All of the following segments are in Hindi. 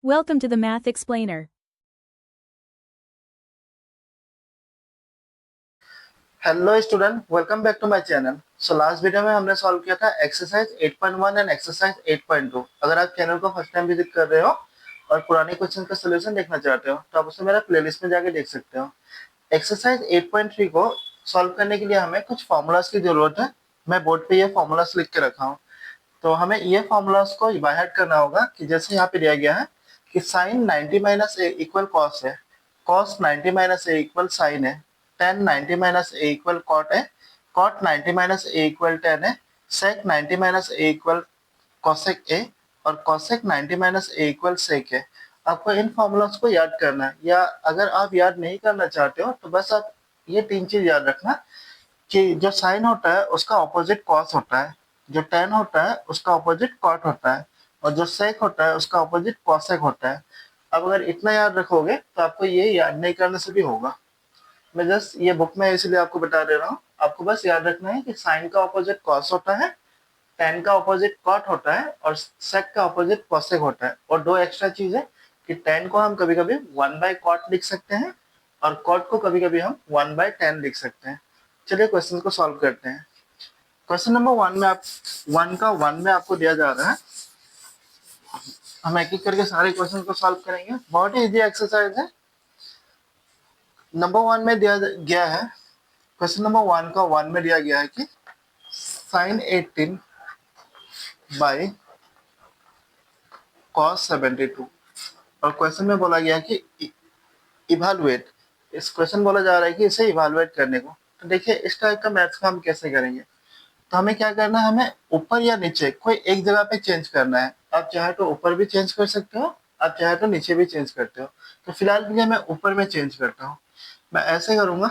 Welcome to the Math Explainer. Hello student, welcome back to my channel. So last video में हमने सॉल्व किया था एक्सरसाइज 8.1 एंड एक्सरसाइज 8.2। अगर आप चैनल को फर्स्ट टाइम विजिट कर रहे हो और पुराने क्वेश्चन का सोल्यूशन देखना चाहते हो तो आप उसे मेरा प्लेलिस्ट में जाके देख सकते हो। एक्सरसाइज 8.3 को सॉल्व करने के लिए हमें कुछ फॉर्मूलाज की जरूरत है। मैं बोर्ड पे ये फॉर्मूलाज लिख के रखा हूँ, तो हमें ये फॉर्मूलाज को बाय हार्ट करना होगा कि जैसे यहाँ पे दिया गया है कि साइन 90 माइनस ए इक्वल कॉस है, कॉस 90 माइनस ए इक्वल साइन है, टेन 90 माइनस ए इक्वल कॉट है, कॉट 90 माइनस ए इक्वल टेन है, सेक 90 माइनस ए इक्वल कॉसेक ए और कॉसेक 90 माइनस ए इक्वल सेक है। आपको इन फॉर्मूलाज को याद करना है, या अगर आप याद नहीं करना चाहते हो तो बस आप ये तीन चीज याद रखना कि जो साइन होता है उसका ऑपोजिट कॉस होता है, जो टेन होता है उसका ऑपोजिट कॉट होता है और जो सेक होता है उसका ऑपोजिट कॉसेक होता है। अब अगर इतना याद रखोगे तो आपको ये याद नहीं करने से भी होगा। मैं जस्ट ये बुक में इसलिए आपको बता दे रहा हूँ, आपको बस याद रखना है कि साइन का ऑपोजिट कॉस होता है, टेन का ऑपोजिट कॉट होता है और सेक का ऑपोजिट कॉसेक होता है। और दो एक्स्ट्रा चीज है कि टेन को हम कभी कभी 1/cot लिख सकते हैं और कॉट को कभी कभी हम 1/10 लिख सकते हैं। चलिए क्वेश्चन को सॉल्व करते हैं। क्वेश्चन नंबर वन में आपको दिया जा रहा है, हम एक एक करके सारे क्वेश्चन को सॉल्व करेंगे। बहुत ही इजी एक्सरसाइज है। नंबर वन में दिया गया है, क्वेश्चन नंबर वन में दिया गया है कि साइन 18 बाई कॉस 72 और क्वेश्चन में बोला गया कि इवेलुएट, इस क्वेश्चन बोला जा रहा है कि इसे इवेलुएट करने को। तो देखिए इस टाइप का मैथ्स का हम कैसे करेंगे। तो हमें क्या करना है, हमें ऊपर या नीचे कोई एक जगह पे चेंज करना है। आप चाहे तो ऊपर भी चेंज कर सकते हो, आप चाहे तो नीचे भी चेंज करते हो। तो फिलहाल के लिए मैं ऊपर में चेंज करता हूँ। मैं ऐसे करूंगा,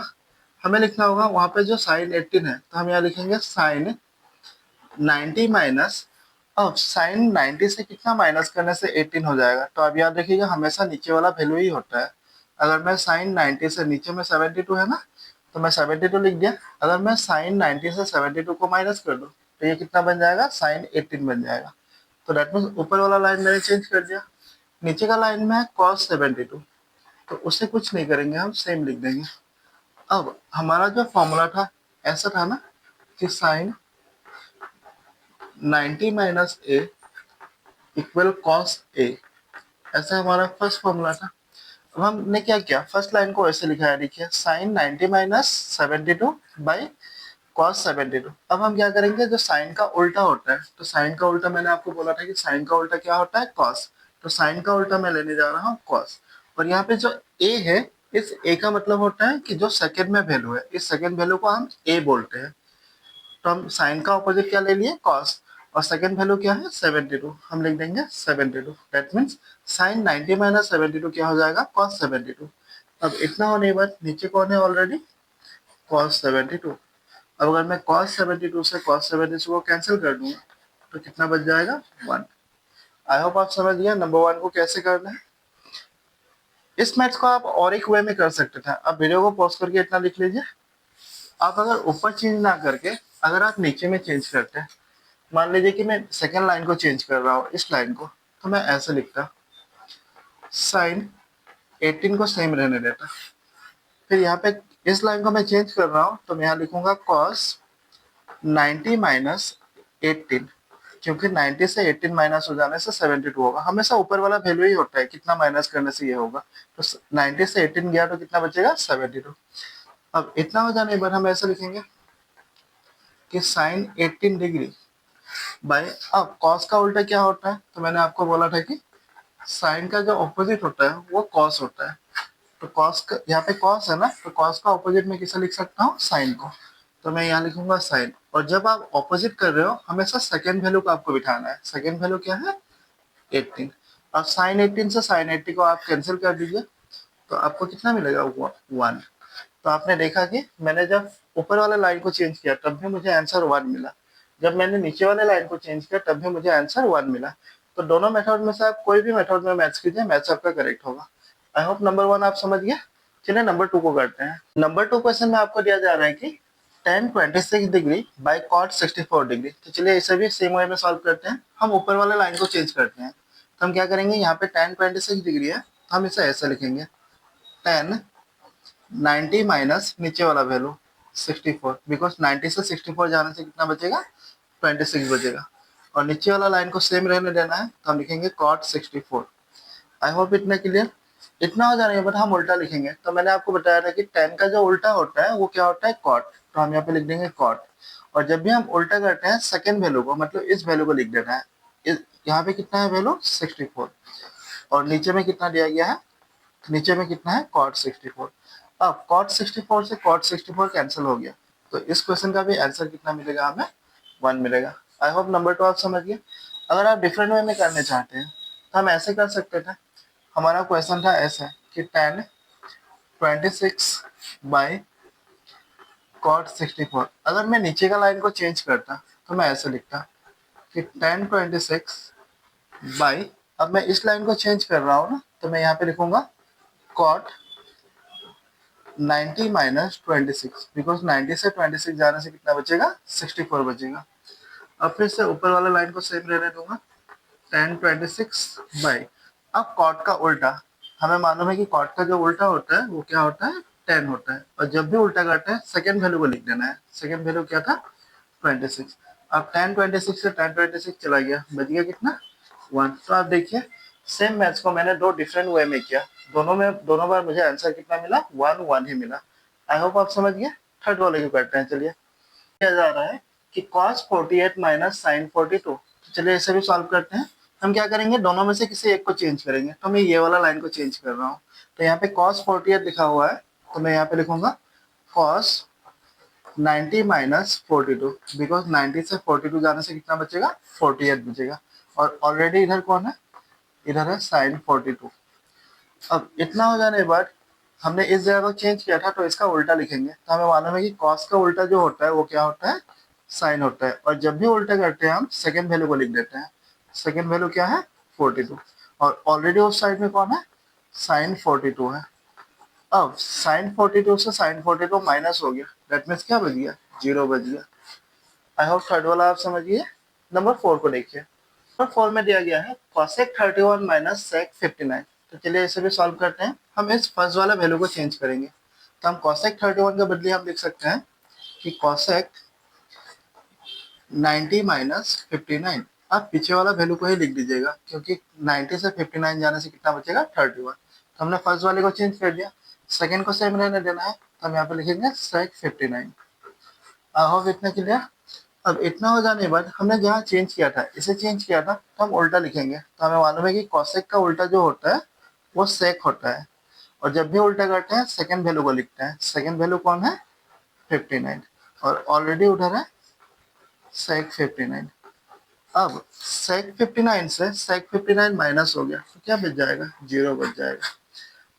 हमें लिखना होगा वहां पे जो साइन 18 है तो हम यहाँ लिखेंगे साइन 90 माइनस, अब साइन 90 से कितना माइनस करने से 18 हो जाएगा। तो अब याद रखिएगा हमेशा नीचे वाला वैल्यू ही होता है। अगर मैं साइन 90 से नीचे में 72 है ना, तो मैं 72 लिख दिया। अगर मैं साइन 90 से 72 को माइनस कर दूं तो ये कितना बन जाएगा, साइन 18 बन जाएगा। तो दैट मीन्स ऊपर वाला लाइन मैंने चेंज कर दिया। नीचे का लाइन में है कॉस 72, तो उससे कुछ नहीं करेंगे, हम सेम लिख देंगे। अब हमारा जो फॉर्मूला था ऐसा था ना कि sign 90 minus A equal cos A, ऐसा हमारा फर्स्ट फॉर्मूला था। अब हमने क्या किया, फर्स्ट लाइन को ऐसे लिखा है, देखिए साइन 90 माइनस 72 बाई कॉस 72। अब हम क्या करेंगे, जो साइन का उल्टा होता है, तो साइन का उल्टा मैंने आपको बोला था कि साइन का उल्टा क्या होता है, कॉस। तो साइन का उल्टा मैं लेने जा रहा हूँ कॉस। और यहाँ पे जो ए है, इस ए का मतलब होता है कि जो सेकंड में वैल्यू है, इस सेकंड वैल्यू को हम ए बोलते हैं। तो हम साइन का ऑपोजिट क्या ले लिए, कॉस, और सेकंड वैल्यू क्या है 72, हम लिख देंगे 72। दैट मीन्स साइन 90 माइनस 72 क्या हो जाएगा, कॉस 72। अब इतना होने के बाद नीचे कौन है ऑलरेडी, कॉस 72। अब अगर मैं cos 72 से cos 72 को कैंसिल कर दूंगा तो कितना बच जाएगा, 1। आई होप आप समझ गए नंबर वन को कैसे करना है। इस मैथ्स को आप और एक वे में कर सकते थे। आप वीडियो को पॉज करके इतना लिख लीजिए। आप अगर ऊपर चेंज ना करके अगर आप नीचे में चेंज करते हैं, मान लीजिए कि मैं सेकेंड लाइन को चेंज कर रहा हूँ, इस लाइन को, तो मैं ऐसे लिखता साइन 18 को सेम रहने देता। फिर यहाँ पे इस लाइन को मैं चेंज कर रहा हूँ तो मैं यहाँ लिखूंगा cos 90 माइनस 18, क्योंकि 90 से 18 माइनस हो जाने से 72 होगा। हमेशा ऊपर वाला वैल्यू ही होता है, कितना माइनस करने से ये होगा। तो 90 से 18 गया तो कितना बचेगा, 72। अब इतना हो जाने के बाद हम ऐसे लिखेंगे कि साइन 18 डिग्री बाय, अब कॉस का उल्टा क्या होता है, तो मैंने आपको बोला था कि साइन का जो ऑपोजिट होता है वो कॉस होता है। तो कॉस का यहाँ पे कॉस है ना, तो कॉस का ऑपोजिट में किसे लिख सकता हूँ, साइन को। तो मैं यहाँ लिखूंगा साइन। और जब आप ऑपोजिट कर रहे हो हमेशा सेकेंड वैल्यू को आपको बिठाना है। सेकेंड वैल्यू क्या है, 18। अब साइन 18 से साइन 80 को आप कैंसिल कर दीजिए तो आपको कितना मिलेगा, 1। तो आपने देखा कि मैंने जब ऊपर वाले लाइन को चेंज किया तब भी मुझे आंसर 1 मिला, जब मैंने नीचे वाले लाइन को चेंज किया तब भी मुझे आंसर 1 मिला। तो दोनों मेथड में से आप कोई भी मेथड में मैच कीजिए, मैच आपका करेक्ट होगा। आई होप नंबर 1 आप समझ गए। चलिए नंबर 2 को करते हैं। नंबर 2 क्वेश्चन में आपको दिया जा रहा है कि tan 26 degree by cot 64 degree. तो चलिए इसे भी सेम वे में सॉल्व करते हैं। हम ऊपर वाले लाइन को चेंज करते हैं। तो हम क्या करेंगे, यहाँ पे tan 26 डिग्री है, तो हम इसे ऐसे लिखेंगे, tan 90 माइनस नीचे वाला वैल्यू 64, बिकॉज 90 से 64 जाने से कितना बचेगा, 26 बचेगा, और नीचे वाला लाइन को सेम रहने देना है, तो हम लिखेंगे cot 64। आई होप इतना क्लियर। इतना हो जाने के बाद हम उल्टा लिखेंगे, तो मैंने आपको बताया था कि tan का जो उल्टा होता है वो क्या होता है, cot, तो हम यहाँ पे लिख देंगे cot। और जब भी हम उल्टा करते हैं सेकेंड वैल्यू को, मतलब इस वैल्यू को लिख देना है, यहाँ पे कितना है वैल्यू 64, और नीचे में कितना दिया गया है, नीचे में कितना है cot 64। अब cot 64 से cot 64 कैंसिल हो गया, तो इस क्वेश्चन का भी आंसर कितना मिलेगा, हमें 1 मिलेगा। आई होप नंबर 2 आप समझ गए। अगर आप डिफरेंट वे में करने चाहते हैं तो हम ऐसे कर सकते थे। हमारा क्वेश्चन था ऐसा कि tan 26 बाई cot 64, अगर मैं नीचे का लाइन को चेंज करता तो मैं ऐसे लिखता कि tan 26 बाई, अब मैं इस लाइन को चेंज कर रहा हूँ ना, तो मैं यहाँ पे लिखूंगा cot 90 माइनस 26, बिकॉज 90 से 26 जाने से कितना बचेगा, 64 बचेगा। अब फिर से ऊपर वाला लाइन को सेम रहने दूंगा, tan 26 बाई, अब cot का उल्टा, हमें मालूम है कि cot का जो उल्टा होता है वो क्या होता है, tan होता है, और जब भी उल्टा करते हैं सेकेंड वैल्यू को लिख देना है। सेकेंड वैल्यू क्या था, 26। अब tan 26 से tan 26 चला गया, बच गया कितना, 1। तो आप देखिए सेम मैथ्स को मैंने दो डिफरेंट वे में किया, दोनों बार मुझे आंसर कितना मिला, 1 1 ही मिला। आई होप आप समझ गए। थर्ड वाले को करते हैं, चलिए। किया जा रहा है कि cos 48 माइनस साइन 42, तो चलिए इसे भी सॉल्व करते हैं। हम क्या करेंगे, दोनों में से किसी एक को चेंज करेंगे, तो मैं ये वाला लाइन को चेंज कर रहा हूँ, तो यहाँ पे cos 48 लिखा हुआ है, तो मैं यहाँ पे लिखूंगा cos 90 माइनस 42, बिकॉज 90 से 42 जाने से कितना बचेगा, 48 बचेगा, और ऑलरेडी इधर कौन है, इधर है साइन 42। अब इतना हो जाने के बाद हमने इस जगह को चेंज किया था, तो इसका उल्टा लिखेंगे, तो हमें मालूम है कि cos का उल्टा जो होता है वो क्या होता है, साइन होता है, और जब भी उल्टा करते हैं हम सेकेंड वैल्यू को लिख देते हैं। सेकेंड वैल्यू क्या है, 42, और ऑलरेडी उस साइड में कौन है, साइन 42 है। अब साइन 42 से साइन 42 माइनस हो गया, दैट मीन्स क्या बच गया, 0 बच गया। आई होप थर्ड वाला आप समझिए। नंबर 4 को देखिए। नंबर 4 में दिया गया है cosec 31 माइनस sec 59, तो चलिए इसे भी सॉल्व करते हैं। हम इस फर्स्ट वाला वैल्यू को चेंज करेंगे, तो हम cosec 31 के बदले हम लिख सकते हैं कि cosec 90 माइनस 59। आप पीछे वाला वैल्यू को ही लिख दीजिएगा, क्योंकि 90 से 59 जाने से कितना बचेगा, 31। तो हमने फर्स्ट वाले को चेंज कर दिया, सेकेंड को सेम रहने देना है, तो हम यहाँ पे लिखेंगे sec 59। आई होप इतना क्लियर। अब इतना हो जाने के बाद हमने जहाँ चेंज किया था, इसे चेंज किया था, तो हम उल्टा लिखेंगे, तो हमें मालूम है कि कॉसेक का उल्टा जो होता है वो सेक होता है, और जब भी उल्टा करते हैं सेकेंड वैल्यू को लिखते हैं। सेकेंड वैल्यू कौन है, 59, और ऑलरेडी उधर है सेक 59। अब सेक 59 से सेक 59 माइनस हो गया, तो क्या बच जाएगा, 0 बच जाएगा।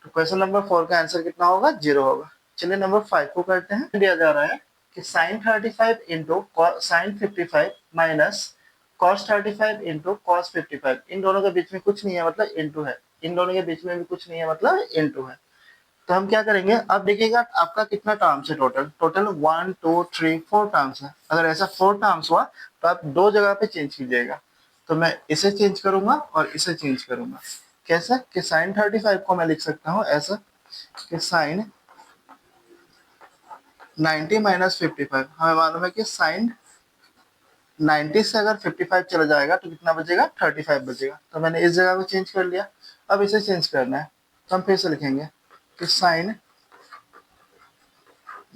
तो क्वेश्चन नंबर 4 का आंसर कितना होगा, 0 होगा। चलिए नंबर 5 को करते हैं। दिया जा रहा है कि sine 35 into sine 55 minus cos 35 into cos 55, इन दोनों के बीच में कुछ नहीं है, मतलब इंटू है, इन दोनों के बीच में भी कुछ नहीं है, मतलब इंटू है। तो हम क्या करेंगे, अब देखिएगा आपका कितना टर्म्स है, टोटल 1 2 3 4 टर्म्स है। अगर ऐसा 4 टर्म्स हुआ तो आप दो जगह पे चेंज कीजिएगा, तो मैं इसे चेंज करूंगा और इसे चेंज करूंगा। कैसे कि साइन 35 को मैं लिख सकता हूँ ऐसा कि साइन 90 माइनस 55, हमें मालूम है कि साइन 90 से अगर 55 चला जाएगा तो कितना बचेगा, 35 बचेगा, तो मैंने इस जगह को चेंज कर लिया। अब इसे चेंज करना है, तो हम फिर से लिखेंगे कि साइन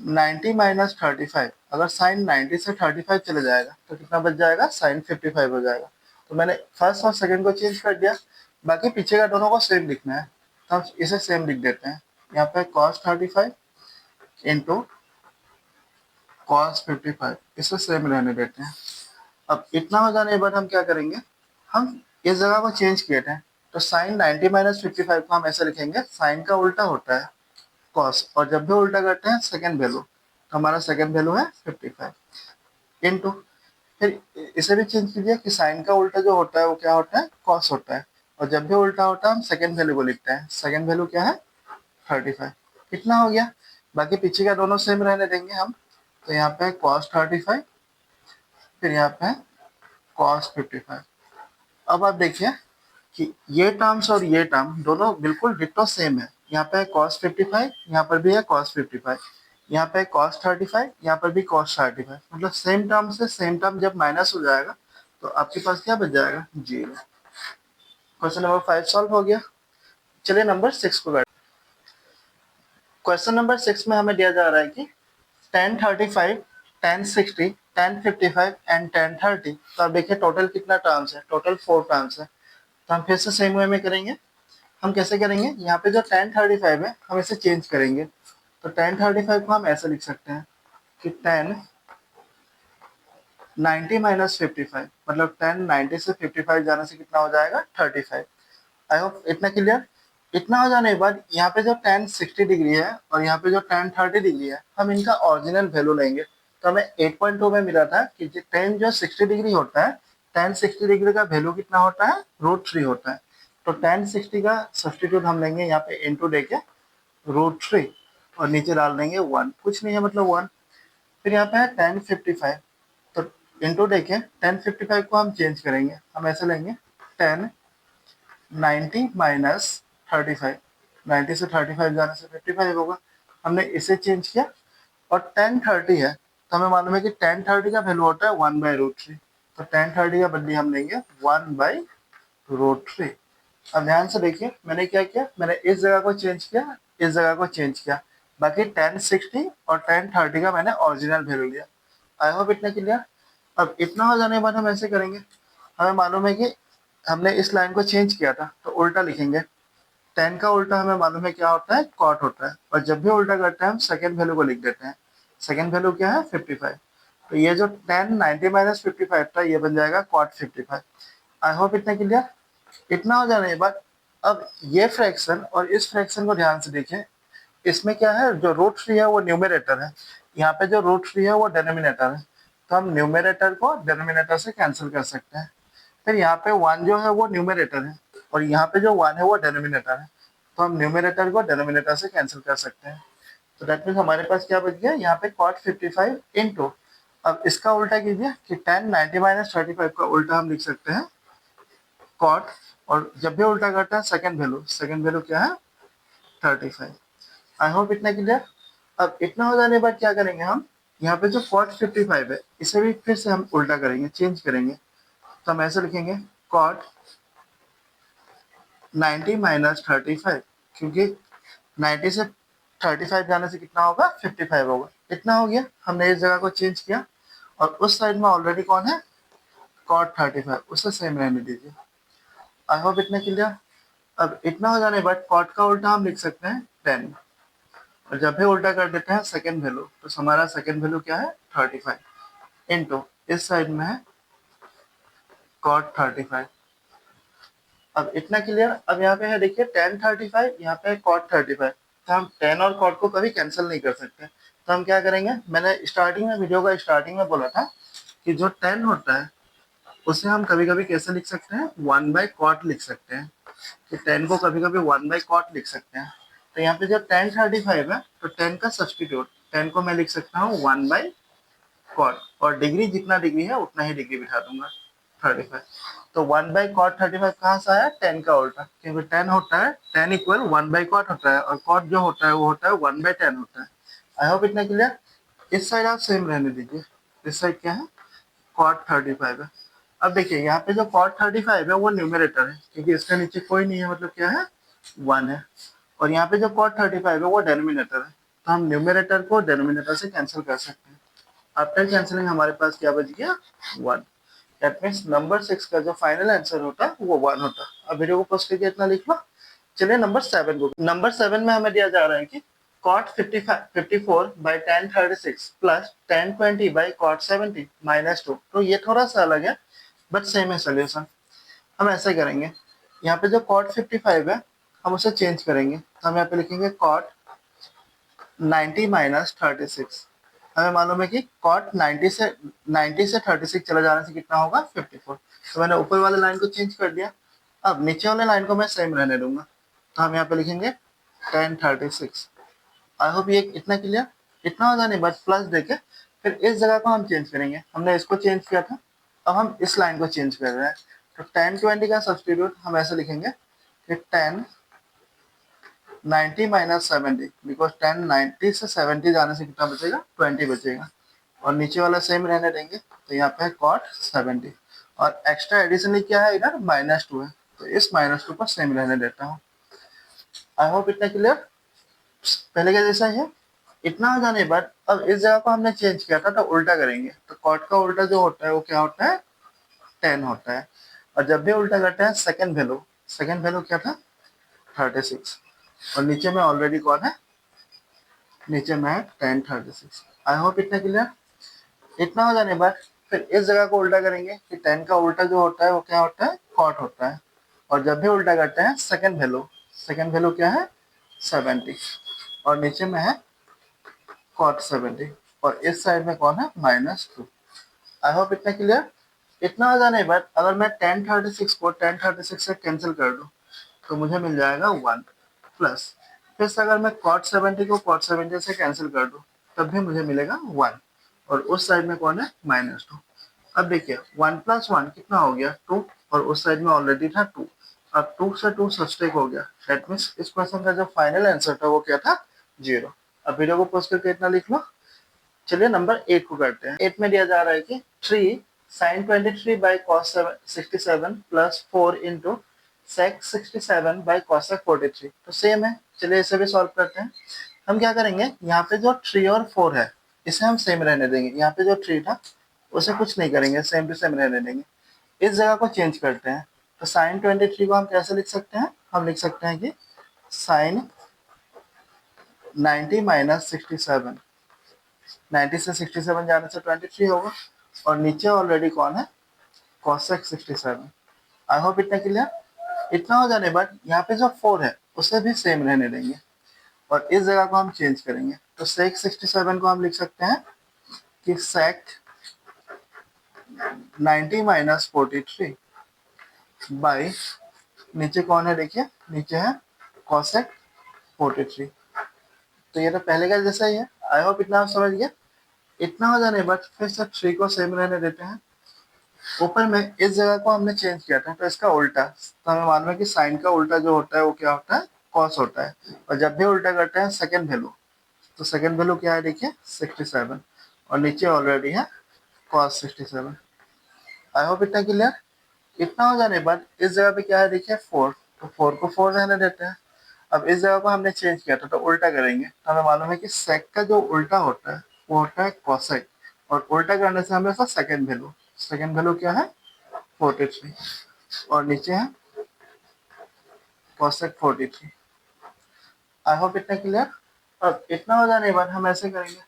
90 माइनस 35, अगर साइन 90 से 35 चले जाएगा तो कितना बच जाएगा, साइन 55 हो जाएगा। तो मैंने फर्स्ट और सेकंड को चेंज कर दिया, बाकी पीछे का दोनों को सेम लिखना है, तो हम इसे सेम लिख देते हैं। यहाँ पे cos 35 इंटू cos 55, इसे सेम रहने देते हैं। अब इतना हो जाने के बाद हम क्या करेंगे, हम इस जगह को चेंज किए थे, तो साइन 90 माइनस 55 को हम ऐसे लिखेंगे, साइन का उल्टा होता है कॉस, और जब भी उल्टा करते हैं सेकेंड वैल्यू, तो हमारा सेकेंड वैल्यू है 55 इंटू, फिर इसे भी चेंज कीजिए कि साइन का उल्टा जो होता है वो क्या होता है, कॉस होता है, और जब भी उल्टा होता है हम सेकेंड वैल्यू को लिखते हैं। सेकेंड वैल्यू क्या है, 35। कितना हो गया, बाकी पीछे का दोनों सेम रहने देंगे हम, तो यहाँ पे cos 35, फिर यहाँ पे cos 55। अब आप देखिए कि ये टर्म्स और ये टर्म दोनों बिल्कुल डिट्टो सेम है। यहाँ पे cos 55, यहाँ पर भी है cos 55, यहाँ पे cos 35, यहाँ पर भी cos 35, मतलब सेम टर्म से सेम टर्म जब माइनस हो जाएगा तो आपके पास क्या बच जाएगा, 0। क्वेश्चन नंबर 5 सॉल्व हो गया। चलिए नंबर 6 को करते हैं। क्वेश्चन नंबर 6 में हमें दिया जा रहा है कि tan 35, tan 60, tan 55 and tan 30। तो आप देखिए टोटल कितना टर्म्स है, टोटल 4 टर्म्स है। तो हम फिर से सेम वे में करेंगे। हम कैसे करेंगे, यहाँ पे जो tan 35 है हम इसे चेंज करेंगे। तो tan 35 को हम ऐसे लिख सकते हैं कि tan 90 माइनस 55, मतलब tan 90 से 55 जाने से कितना हो जाएगा, 35। आई होप इतना क्लियर। इतना हो जाने के बाद यहाँ पे जो tan 60 डिग्री है और यहाँ पे जो tan 30 डिग्री है, हम इनका ओरिजिनल वैल्यू लेंगे। तो हमें 8.2 में मिला था कि tan जो 60 डिग्री होता है, tan 60 डिग्री का वैल्यू कितना होता है, √3 होता है। तो tan 60 का सब्सटीट्यूट हम लेंगे यहाँ पे इंटू देके √3 और नीचे डाल देंगे 1, कुछ नहीं है मतलब 1। फिर यहाँ पे है tan 55, तो इंटू देके tan 55 को हम चेंज करेंगे। हम ऐसे लेंगे tan 90 माइनस 35, 90 से 35 जाने से 55 होगा। हमने इसे चेंज किया। और tan 30 है तो हमें मालूम है कि tan 30 का वैल्यू होता है 1/√3। तो tan 30 का बदले हम लेंगे 1/√3। अब ध्यान से देखिए मैंने क्या किया, मैंने इस जगह को चेंज किया, इस जगह को चेंज किया, बाकी tan 60 और tan 30 का मैंने ओरिजिनल वैल्यू लिया। आई होप इतना क्लियर। अब इतना हो जाने के बाद हम ऐसे करेंगे, हमें मालूम है कि हमने इस लाइन को चेंज किया था तो उल्टा लिखेंगे। tan का उल्टा हमें मालूम है क्या होता है, cot होता है। और जब भी उल्टा करते हैं हम सेकेंड वैल्यू को लिख देते हैं। सेकेंड वैल्यू क्या है, 55। तो ये जो tan 90 माइनस 55 था ये बन जाएगा cot 55। आई होप इतना क्लियर। इतना हो जाने के बाद अब ये फ्रैक्शन और इस फ्रैक्शन को ध्यान से देखें। इसमें क्या है, जो √3 है वो न्यूमरेटर है, यहाँ पे जो √3 है वो डिनोमिनेटर है। तो हम न्यूमरेटर को डिनोमिनेटर से कैंसिल कर सकते हैं। फिर यहाँ पे 1 जो है वो न्यूमरेटर है और यहाँ पे जो 1 है वो डिनोमिनेटर है। तो हम न्यूमरेटर को डिनोमिनेटर से कैंसिल कर सकते हैं। तो दैट मीन्स हमारे पास क्या बच गया, यहाँ पे cot 55 इंटू, अब इसका उल्टा कीजिए कि tan 90 माइनस 35 का उल्टा हम लिख सकते हैं cot, और जब भी उल्टा करते हैं सेकेंड वैल्यू क्या है, 35। आई होप इतना क्लियर। अब इतना हो जाने के बाद क्या करेंगे हम, यहाँ पे जो cot 55 है इसे भी फिर से हम उल्टा करेंगे, चेंज करेंगे। तो हम ऐसे लिखेंगे cot 90 माइनस 35, क्योंकि 90 से 35 जाने से कितना होगा, 55 होगा। इतना हो गया, हमने इस जगह को चेंज किया। और उस साइड में ऑलरेडी कौन है, cot 35, उससे सेम रहने दीजिए। आई होप इतना क्लियर। अब इतना हो जाने के बाद cot का उल्टा हम लिख सकते हैं 10, और जब भी उल्टा कर देते हैं सेकेंड वैल्यू, तो हमारा सेकेंड वैल्यू क्या है, 35 इंटू इस साइड में है cot 35। अब इतना क्लियर। अब यहाँ पे है देखिए tan 35, यहाँ पे cot 35। तो हम tan और cot को कभी कैंसिल नहीं कर सकते। तो हम क्या करेंगे, मैंने स्टार्टिंग में वीडियो का स्टार्टिंग में बोला था कि जो tan होता है उसे हम कभी कभी कैसे लिख सकते हैं, 1/cot लिख सकते हैं। कि tan को कभी कभी 1/cot लिख सकते हैं। तो यहाँ पे जो tan 35 है तो tan का सब्सटीट्यूट, tan को मैं लिख सकता हूँ 1/cot, और डिग्री जितना डिग्री है उतना ही डिग्री बिठा दूंगा, 35। तो 1/cot 35 कहाँ से आया, tan का उल्टा, क्योंकि tan होता है, tan इक्वल 1/cot होता है, और cot जो होता है वो होता है 1/tan होता है। आई होप इतना क्लियर। इस साइड आप सेम रहने दीजिए। इस साइड क्या है, cot 35 है। अब देखिए यहाँ पे जो cot 35 है वो न्यूमरेटर है, क्योंकि इसके नीचे कोई नहीं है, मतलब क्या है, 1 है। और यहाँ पे जो cot 35 है वो डिनोमिनेटर है। तो हम न्यूमरेटर को डिनोमिनेटर से कैंसिल कर सकते हैं। आफ्टर कैंसिलिंग हमारे पास क्या बच गया, 1। दैट मीन्स नंबर 6 का जो फाइनल आंसर होता है वो 1 होता है। अब वीडियो को पोस्ट करके इतना लिख लो। चलिए नंबर 7 को। नंबर 7 में हमें दिया जा रहा है कि cot 54 by tan 36 plus tan 20 by cot 70 minus 2। तो ये थोड़ा सा अलग है बट सेम है सोल्यूशन। हम ऐसे करेंगे, यहाँ पे जो cot 55 है हम उसे चेंज करेंगे। तो हम यहाँ पे लिखेंगे cot 90 माइनस 36। हमें मालूम है कि cot 90 से 36 चले जाने से कितना होगा, 54। तो मैंने ऊपर वाले लाइन को चेंज कर दिया। अब नीचे वाले लाइन को मैं सेम रहने दूंगा। तो हम यहाँ पे लिखेंगे tan 36। आई होप ये इतना क्लियर। इतना हो जाने बाद प्लस देके फिर इस जगह को हम चेंज करेंगे। हमने इसको चेंज किया था, अब हम इस लाइन को चेंज कर रहे हैं। तो tan 20 का सब्स्टिट्यूट हम ऐसे लिखेंगे कि tan 90 माइनस 70, बिकॉज tan 90 से 70 जाने से कितना बचेगा, 20 बचेगा, और नीचे वाला सेम रहने देंगे, तो यहाँ पे है cot 70, और एक्स्ट्रा एडिशनली क्या है, इधर -2 है, तो इस -2 को सेम रहने देता हूँ। आई होप इतना क्लियर, पहले का जैसा ही है। इतना हो जाने के बाद अब इस जगह को हमने चेंज किया था, तो उल्टा करेंगे, तो कॉट का उल्टा जो होता है वो क्या होता है, 10 होता है, और जब भी उल्टा करते हैं सेकंड वैल्यू क्या था, 36, और नीचे में ऑलरेडी कौन है, नीचे में है tan 36। आई होप इतना क्लियर। इतना हो जाने के बाद फिर इस जगह को उल्टा करेंगे कि 10 का उल्टा जो होता है वो क्या होता है, कॉट होता है, और जब भी उल्टा करते हैं सेकंड वैल्यू क्या है, 70, और नीचे में है cot 70, और इस साइड में कौन है, -2। आई होप इतना क्लियर। इतना हो जाने के बाद अगर मैं tan 36 को tan 36 से कैंसिल कर दूं तो मुझे मिल जाएगा 1 प्लस, फिर से अगर मैं cot 70 को cot 70 से कैंसिल कर दूं तब भी मुझे मिलेगा 1, और उस साइड में कौन है, -2। अब देखिए 1 प्लस 1 कितना हो गया, 2, और उस साइड में ऑलरेडी था 2, अब 2 से 2 सब्सट्रैक्ट हो गया, दैट मीन्स इस क्वेश्चन का जो फाइनल आंसर था वो क्या था, 0। अब वीडियो को पोस्ट करके इतना लिख लो। चलिए नंबर 8 को करते हैं। 8 में दिया जा रहा है कि 3 sin 23 by cos 67 plus 4 into sec 67 by cosec 43, तो सेम है। चलिए इसे भी सॉल्व करते हैं। हम क्या करेंगे, यहाँ पे जो 3 और 4 है इसे हम सेम रहने देंगे, यहाँ पे जो 3 था उसे कुछ नहीं करेंगे, सेम टू सेम रहने देंगे। इस जगह को चेंज करते हैं, तो sin 23 को हम कैसे लिख सकते हैं, हम लिख सकते हैं कि sin 90 माइनस 67, 90 से 67 जाने से 23 होगा, और नीचे ऑलरेडी कौन है, cosec 67। आई होप इतना क्लियर। इतना हो जाने बाद यहाँ पे जो 4 है उसे भी सेम रहने देंगे, और इस जगह को हम चेंज करेंगे, तो sec 67 को हम लिख सकते हैं कि sec 90 माइनस 43 बाई, नीचे कौन है देखिए, नीचे है cosec 43। तो ये तो पहले का जैसा ही है। आई होप इतना आप समझ गए। इतना हो जाने बाद फिर से 3 को सेम रहने देते हैं। ऊपर में इस जगह को हमने चेंज किया था, तो इसका उल्टा, तो हमें मालूम है कि साइन का उल्टा जो होता है वो क्या होता है, कॉस होता है, और जब भी उल्टा करते हैं सेकंड वैल्यू, तो सेकंड वैल्यू क्या है देखिए 67, और नीचे ऑलरेडी है कॉस 67। आई होप इतना क्लियर। इतना हो जाने के बाद इस जगह पे क्या है देखिए 4, तो 4 को 4 रहने देते हैं। अब इस जगह को हमने चेंज किया था, तो उल्टा करेंगे, तो हमें मालूम है कि सेक का जो उल्टा होता है वो होता है कॉसेक, और उल्टा करने से हमेशा सेकंड वैल्यू क्या है 43, और नीचे है cosec 43। आई होप इतना क्लियर। अब इतना हो जाने के बाद हम ऐसे करेंगे,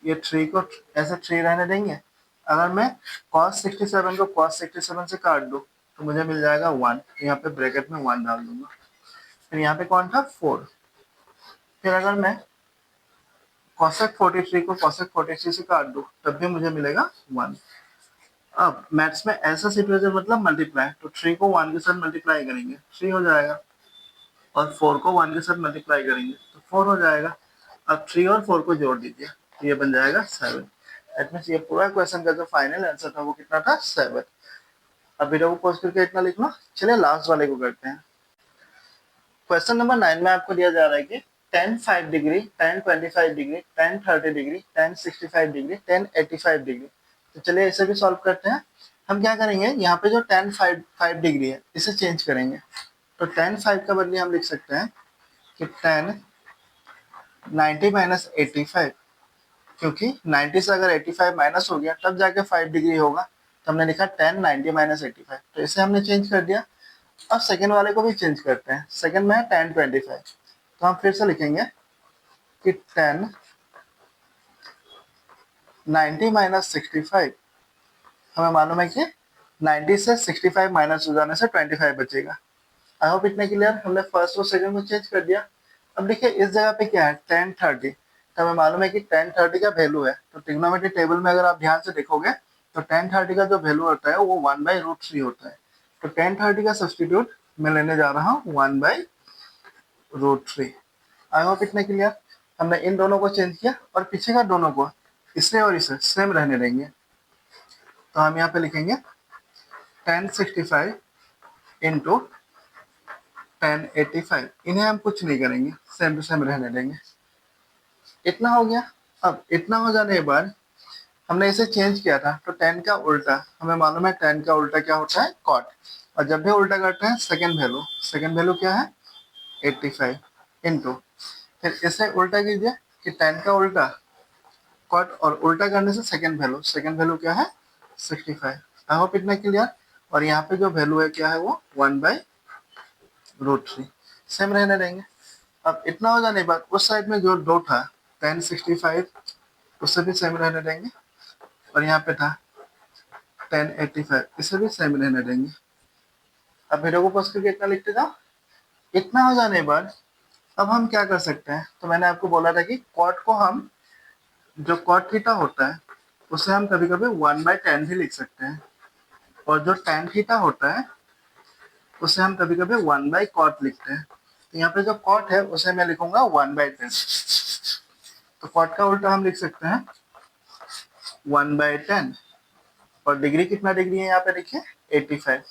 ये 3 को ऐसे 3 रहने देंगे। अगर मैं cos 67 को cos 67 से काट दूं तो मुझे मिल जाएगा 1, यहाँ पे ब्रैकेट में 1 डाल दूंगा। फिर यहाँ पे कौन था 4, फिर अगर मैं cosec 43 को cosec 43 से काट दूं तब भी मुझे मिलेगा 1। अब मैथ्स में ऐसा सिचुएशन मतलब मल्टीप्लाई, तो 3 को 1 के साथ मल्टीप्लाई करेंगे 3 हो जाएगा, और 4 को 1 के साथ मल्टीप्लाई करेंगे तो 4 हो जाएगा। अब 3 और 4 को जोड़ दीजिए तो ये बन जाएगा 7। दैट मींस ये पूरा क्वेश्चन का जो फाइनल आंसर था वो कितना था, 7। अब वीडियो को पॉज करके इतना लिख लो। चलिए लास्ट वाले को करते हैं। क्वेश्चन नंबर 9 में आपको दिया जा रहा है कि tan 5 degree, tan 25 degree, tan 30 degree, tan 65 degree, tan 85 degree. तो चलिए इसे भी सॉल्व करते हैं। हम क्या करेंगे, यहाँ पे जो tan 5 डिग्री है इसे चेंज करेंगे, तो tan 5 का बदले हम लिख सकते हैं कि tan 90 माइनस 85, क्योंकि 90 से अगर 85 माइनस हो गया तब जाके 5 डिग्री होगा, तो हमने लिखा tan 90 माइनस 85, तो इसे हमने चेंज कर दिया। अब सेकंड वाले को भी चेंज करते हैं, सेकंड में है tan 25, तो हम फिर से लिखेंगे कि tan 90 माइनस 65, हमें मालूम है कि 90 से 65 माइनस हो जाने से 25 बचेगा। आई होप इतने क्लियर। हमने फर्स्ट और सेकंड को चेंज कर दिया। अब देखिए इस जगह पे क्या है tan 30, तो हमें मालूम है कि tan 30 का वैल्यू है, तो ट्रिग्नोमेट्री टेबल में अगर आप ध्यान से देखोगे तो tan 30 का जो वैल्यू होता है वो 1/√3 होता है, तो tan 30 का सब्स्टिट्यूट मैं लेने जा रहा हूँ 1/√3। आई होप इतने क्लियर। हमने इन दोनों को चेंज किया और पीछे का दोनों को, इसे और इसे सेम रहने देंगे, तो हम यहाँ पे लिखेंगे 1065 इंटू 1085, इन्हें हम कुछ नहीं करेंगे, सेम टू सेम रहने देंगे। इतना हो गया। अब इतना हो जाने के बाद हमने इसे चेंज किया था, तो 10 का उल्टा, हमें मालूम है 10 का उल्टा क्या होता है, कॉट। और जब भी उल्टा करते हैं सेकंड वैल्यू क्या है, 85 इंटू, फिर इसे उल्टा कीजिए कि 10 का उल्टा कॉट, और उल्टा करने से सेकंड वैल्यू क्या है, 65। आई होप इतना क्लियर। और यहाँ पे जो वैल्यू है क्या है, वो 1/√3 सेम रहने देंगे। अब इतना हो जाने के बाद उस साइड में जो दो था 1065, उससे भी सेम रहने देंगे। और यहाँ पे था 1085, इसे भी सेम रहने देंगे। अब वीडियो को पॉज करके इतना लिखते जाओ। इतना हो जाने के बाद अब हम क्या कर सकते हैं, तो मैंने आपको बोला था कि कॉट को हम, जो कॉट थीटा होता है उसे हम कभी कभी 1/10 भी लिख सकते हैं, और जो tan थीटा होता है उसे हम कभी कभी 1/cot लिखते हैं। तो यहाँ पे जो cot है उसे मैं लिखूंगा 1/10। तो cot का उल्टा हम लिख सकते हैं 1/10, और डिग्री कितना डिग्री है यहाँ पे देखिए 85,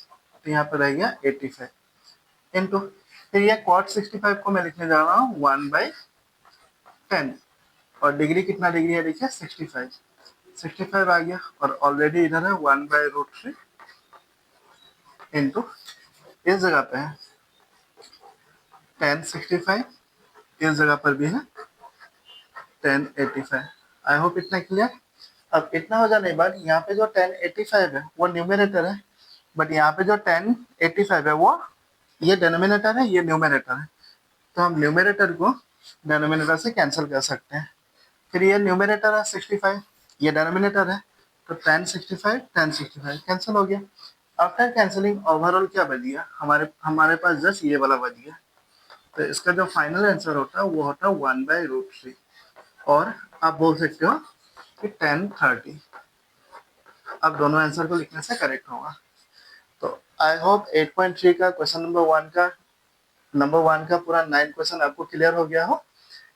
तो यहाँ पे रह गया 85 इंटू, फिर ये cot 65 को मैं लिखने जा रहा हूँ 1/10, और डिग्री कितना डिग्री है देखिए 65 आ गया, और ऑलरेडी इधर है 1/√3 इंटू, इस जगह पे है 1065, इस जगह पर भी है 1085। आई होप इतना क्लियर। अब इतना हो जाने के बाद यहाँ पे जो 1085 है वो न्यूमरेटर है, बट यहाँ पे जो 1085 है वो, ये डिनोमिनेटर है, ये न्यूमरेटर है। तो हम न्यूमरेटर को डिनोमिनेटर से कैंसिल कर सकते हैं। फिर ये न्यूमरेटर है 65, ये डिनोमिनेटर है, तो 1065 कैंसिल हो गया। आफ्टर कैंसिलिंग ओवरऑल क्या बच गया, हमारे पास जस्ट ये वाला बच गया। तो इसका जो फाइनल आंसर होता है वो होता है 1/√3, और आप बोल सकते हो कि 1030। अब दोनों आंसर को लिखने से करेक्ट होगा। तो आई होप 8.3 का क्वेश्चन नंबर 1 का पूरा 9 क्वेश्चन आपको क्लियर हो गया हो।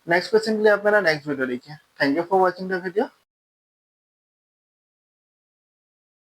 नेक्स्ट क्वेश्चन के लिए आप मेरा नेक्स्ट वीडियो देखिए। Thank you for watching the video.